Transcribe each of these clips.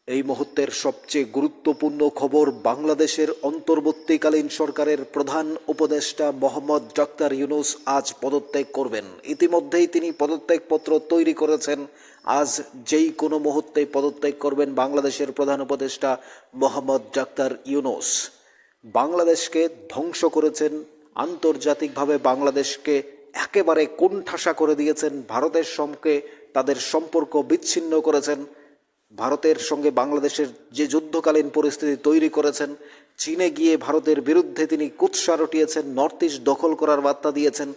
এই মুহূর্তের সবচেয়ে গুরুত্বপূর্ণ খবর, বাংলাদেশের অন্তর্বর্তীকালীন সরকারের প্রধান উপদেষ্টা মোহাম্মদ ডক্টর ইউনূস আজ পদত্যাগ করবেন। ইতিমধ্যেই তিনি পদত্যাগপত্র তৈরি করেছেন। আজ যেই কোনো মুহূর্তে পদত্যাগ করবেন বাংলাদেশের প্রধান উপদেষ্টা মোহাম্মদ ডক্টর ইউনূস। বাংলাদেশকে ধ্বংস করেছেন, আন্তর্জাতিকভাবে বাংলাদেশকে একেবারে কোণঠাসা করে দিয়েছেন, ভারতের সঙ্গে তাদের সম্পর্ক বিচ্ছিন্ন করেছেন। ভারতের সঙ্গে বাংলাদেশের যে যুদ্ধকালীন পরিস্থিতি তৈরি করেছেন, চীনে গিয়ে ভারতের বিরুদ্ধে তিনি কুৎসা রটিয়েছেন, নর্থ ইস্ট দখল করার বার্তা দিয়েছেন।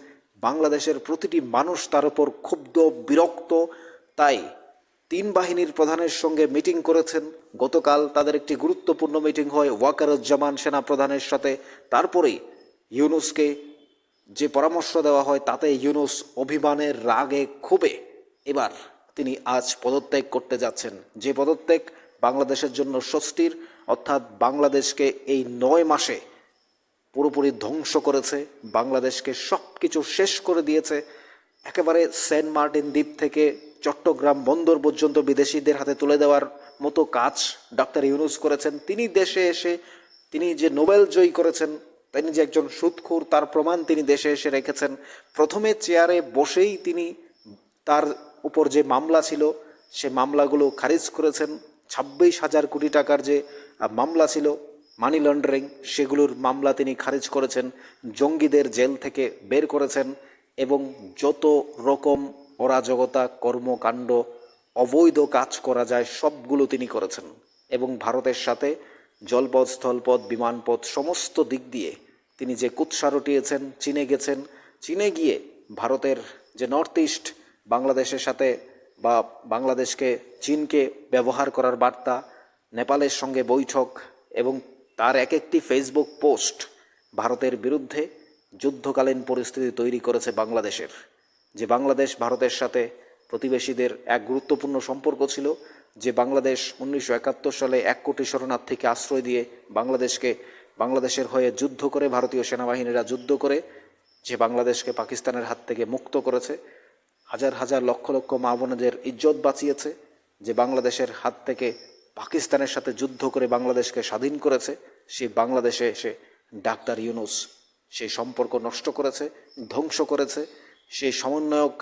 বাংলাদেশের প্রতিটি মানুষ তার উপর ক্ষুব্ধ, বিরক্ত। তাই তিন বাহিনীর প্রধানের সঙ্গে মিটিং করেছেন। গতকাল তাদের একটি গুরুত্বপূর্ণ মিটিং হয় ওয়াকারুজ্জামান সেনা প্রধানের সাথে। তারপরেই ইউনূসকে যে পরামর্শ দেওয়া হয় তাতে ইউনূস অভিমানের রাগে ক্ষোভে এবার তিনি আজ পদত্যাগ করতে যাচ্ছেন। যে পদত্যাগ বাংলাদেশের জন্য স্বস্তির, অর্থাৎ বাংলাদেশকে এই 9 মাসে পুরোপুরি ধ্বংস করেছে, বাংলাদেশকে সব কিছু শেষ করে দিয়েছে। একেবারে সেন্ট মার্টিন দ্বীপ থেকে চট্টগ্রাম বন্দর পর্যন্ত বিদেশিদের হাতে তুলে দেওয়ার মতো কাজ ডক্টর ইউনূস করেছেন। তিনি দেশে এসে তিনি যে নোবেল জয়ী করেছেন, তিনি যে একজন সুদখোর তার প্রমাণ তিনি দেশে এসে রেখেছেন। প্রথমে চেয়ারে বসেই তিনি তার উপর যে মামলা ছিল সে মামলাগুলো খারিজ করেছেন। 26,000 কোটি টাকার যে মামলা ছিল মানি লন্ডারিং, সেগুলোর মামলা তিনি খারিজ করেছেন। জঙ্গিদের জেল থেকে বের করেছেন এবং যত রকম অরাজকতা, কর্মকাণ্ড, অবৈধ কাজ করা যায় সবগুলো তিনি করেছেন। এবং ভারতের সাথে জলপথ, স্থলপথ, বিমানপথ সমস্ত দিক দিয়ে তিনি যে কুৎসা রটিয়েছেন। চীনে গেছেন, চীনে গিয়ে ভারতের যে নর্থ ইস্ট বাংলাদেশের সাথে বা বাংলাদেশকে চীনকে ব্যবহার করার বার্তা, নেপালের সঙ্গে বৈঠক এবং তার এক একটি ফেসবুক পোস্ট ভারতের বিরুদ্ধে যুদ্ধকালীন পরিস্থিতি তৈরি করেছে বাংলাদেশের। যে বাংলাদেশ ভারতের সাথে প্রতিবেশীদের এক গুরুত্বপূর্ণ সম্পর্ক ছিল, যে বাংলাদেশ 1971 সালে 1 কোটি শরণার্থীকে আশ্রয় দিয়ে বাংলাদেশের হয়ে যুদ্ধ করে, ভারতীয় সেনাবাহিনীরা যুদ্ধ করে যে বাংলাদেশকে পাকিস্তানের হাত থেকে মুক্ত করেছে, হাজার হাজার লক্ষ লক্ষ মা বোনদের ইজ্জত বাঁচিয়েছে, যে বাংলাদেশের হাত থেকে পাকিস্তানের সাথে যুদ্ধ করে বাংলাদেশকে স্বাধীন করেছে, সেই বাংলাদেশে এসে ডাক্তার ইউনূস সেই সম্পর্ক নষ্ট করেছে, ধ্বংস করেছে। সেই সমন্বয়ক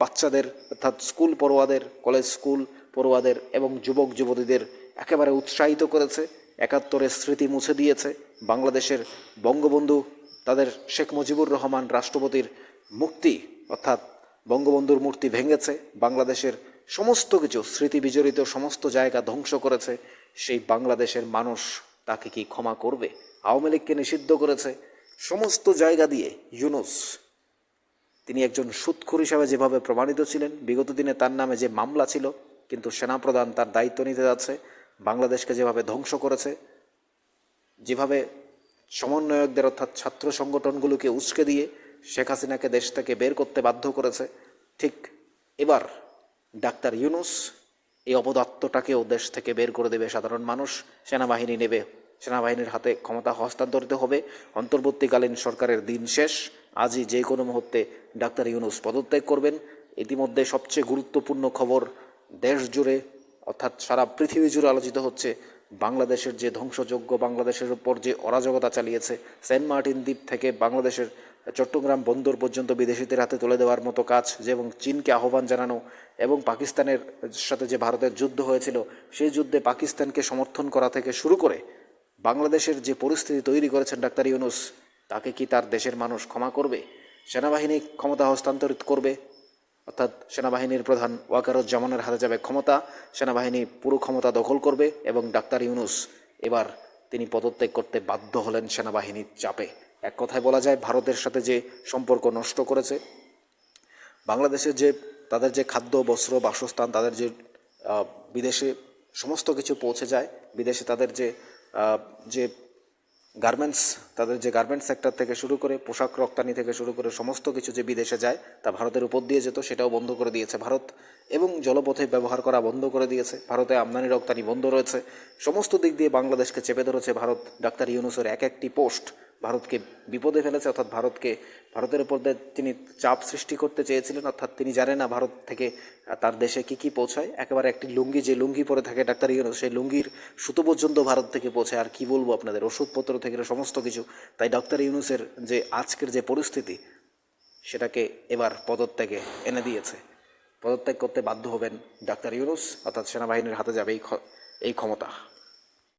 বাচ্চাদের, অর্থাৎ স্কুল পড়ুয়াদের, কলেজ স্কুল পড়ুয়াদের এবং যুবক যুবতীদের একেবারে উৎসাহিত করেছে, 71-এর স্মৃতি মুছে দিয়েছে। বাংলাদেশের বঙ্গবন্ধু, তাদের শেখ মুজিবুর রহমান রাষ্ট্রপতির মুক্তি, অর্থাৎ বঙ্গবন্ধুর মূর্তি ভেঙেছে, বাংলাদেশের সমস্ত কিছু স্মৃতি বিজড়িত সমস্ত জায়গা ধ্বংস করেছে। সেই বাংলাদেশের মানুষ তাকে কি ক্ষমা করবে? আওয়ামী লীগকে নিষিদ্ধ করেছে সমস্ত জায়গা দিয়ে। ইউনূস তিনি একজন সুদখোর হিসাবে যেভাবে প্রমাণিত ছিলেন, বিগত দিনে তার নামে যে মামলা ছিল, কিন্তু সেনাপ্রধান তার দায়িত্ব নিতে যাচ্ছে, বাংলাদেশকে যেভাবে ধ্বংস করেছে, যেভাবে সমন্বয়কদের অর্থাৎ ছাত্র সংগঠনগুলোকে উস্কে দিয়ে শেখ হাসিনাকে দেশ থেকে বের করতে বাধ্য করেছে, ঠিক এবার ডাক্তার ইউনূস এই অপদার্থটাকেও দেশ থেকে বের করে দেবে সাধারণ মানুষ। সেনাবাহিনী নেবে, সেনাবাহিনীর হাতে ক্ষমতা হস্তান্তরিত হবে। অন্তর্বর্তীকালীন সরকারের দিন শেষ। আজই যে কোনো মুহূর্তে ডাক্তার ইউনূস পদত্যাগ করবেন। ইতিমধ্যে সবচেয়ে গুরুত্বপূর্ণ খবর, দেশ জুড়ে অর্থাৎ সারা পৃথিবী জুড়ে আলোচিত হচ্ছে বাংলাদেশের যে ধ্বংসযজ্ঞ, বাংলাদেশের উপর যে অরাজকতা চালিয়েছে, সেন্ট মার্টিন দ্বীপ থেকে বাংলাদেশের চট্টগ্রাম বন্দর পর্যন্ত বিদেশিদের হাতে তুলে দেওয়ার মতো কাজ, এবং চীনকে আহ্বান জানানো, এবং পাকিস্তানের সাথে যে ভারতের যুদ্ধ হয়েছিল সেই যুদ্ধে পাকিস্তানকে সমর্থন করা থেকে শুরু করে বাংলাদেশের যে পরিস্থিতি তৈরি করেছেন ডাক্তার ইউনূস, তাকে কি তার দেশের মানুষ ক্ষমা করবে? সেনাবাহিনী ক্ষমতা হস্তান্তরিত করবে, অর্থাৎ সেনাবাহিনীর প্রধান ওয়াকারুজ্জামানের হাতে যাবে ক্ষমতা, সেনাবাহিনী পুরো ক্ষমতা দখল করবে এবং ডাক্তার ইউনূস এবার তিনি পদত্যাগ করতে বাধ্য হলেন সেনাবাহিনীর চাপে। এক কথায় বলা যায়, ভারতের সাথে যে সম্পর্ক নষ্ট করেছে, বাংলাদেশের যে তাদের যে খাদ্য, বস্ত্র, বাসস্থান, তাদের যে বিদেশে সমস্ত কিছু পৌঁছে যায়, বিদেশে তাদের যে গার্মেন্টস, তাদের যে গার্মেন্টস সেক্টর থেকে শুরু করে পোশাক রপ্তানি থেকে শুরু করে সমস্ত কিছু যে বিদেশে যায় তা ভারতের উপর দিয়ে যেত, সেটাও বন্ধ করে দিয়েছে ভারত, এবং জলপথে ব্যবহার করা বন্ধ করে দিয়েছে। ভারতে আমদানি রপ্তানি বন্ধ রয়েছে। সমস্ত দিক দিয়ে বাংলাদেশকে চেপে ধরেছে ভারত। ডাক্তার ইউনূসের এক একটি পোস্ট ভারতকে বিপদে ফেলেছে, অর্থাৎ ভারতের উপর দিয়ে তিনি চাপ সৃষ্টি করতে চেয়েছিলেন, অর্থাৎ তিনি জানেন না ভারত থেকে তার দেশে কি পৌঁছায়। একেবারে একটি লুঙ্গি, যে লুঙ্গি পরে থাকে ডাক্তার ইউনূস, সেই লুঙ্গির সুতো পর্যন্ত ভারত থেকে পৌঁছায়। আর কি বলবো আপনাদের, ওষুধপত্র থেকে সমস্ত কিছু। তাই ডাক্তার ইউনূসের যে আজকের যে পরিস্থিতি, সেটাকে এবার পদত্যাগে এনে দিয়েছে। পদত্যাগ করতে বাধ্য হবেন ডাক্তার ইউনূস, অর্থাৎ সেনাবাহিনীর হাতে যাবে এই ক্ষমতা।